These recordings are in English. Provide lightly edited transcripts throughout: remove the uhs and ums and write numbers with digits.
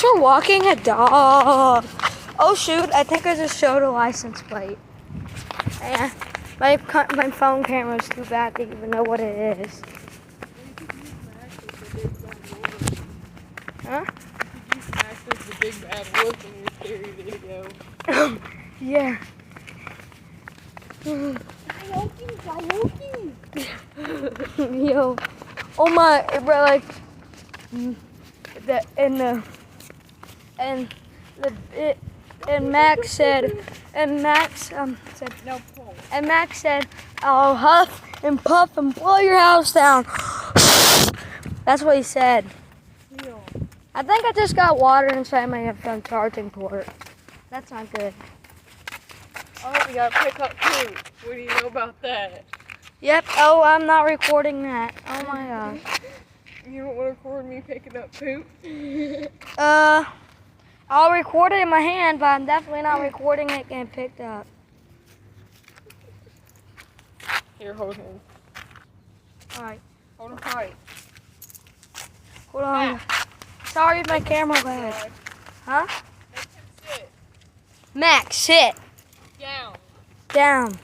Thanks for walking a dog. Oh shoot, I think I just showed a license plate. Yeah, my phone camera is too bad to even know what it is. Huh? You can access the big bad wolf in your scary video. Yeah. Yo. Oh my, bro, like, Max said, I'll huff and puff and blow your house down. That's what he said. I think I just got water inside my phone charging port. That's not good. Oh, we gotta pick up poop. What do you know about that? Yep. Oh, I'm not recording that. Oh my gosh. You don't want to record me picking up poop? I'll record it in my hand, but I'm definitely not recording it getting picked up. Here, hold him. Alright. Hold him tight. Hold on. Sorry if my camera lagged. Huh? Make him sit. Max, sit. Down. Down.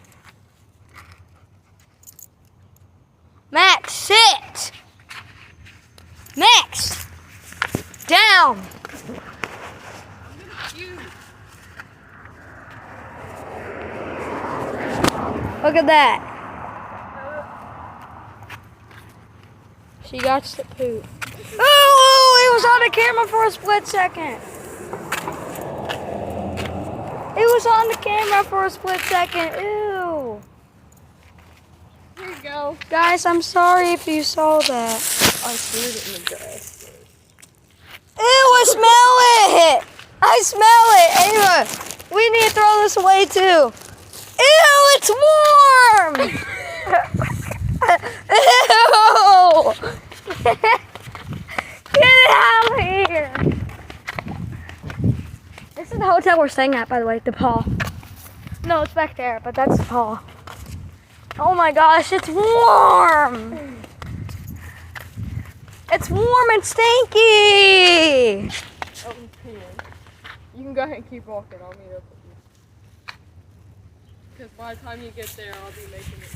Max, sit. Max, down. Look at that. She got to poop. Oh, it was on the camera for a split second. It was on the camera for a split second. Ew. Here you go. Guys, I'm sorry if you saw that. I threw it in the grass. Ew, I smell it. I smell it. Ava, we need to throw this away too. Ew, it's warm. Ew. Get it out of here. This is the hotel we're staying at, by the way, the Paul. No, it's back there, but that's the Paul. Oh my gosh, it's warm. It's warm and stinky. Oh, you can go ahead and keep walking. I'll meet up with you. Because by the time you get there, I'll be making it.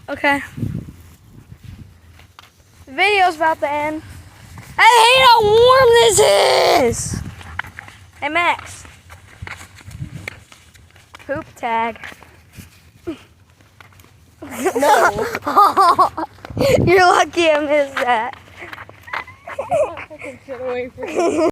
Okay. The video's about to end. I hate how warm this is. Hey, Max. Poop tag. No. You're lucky I missed that. Get away from me.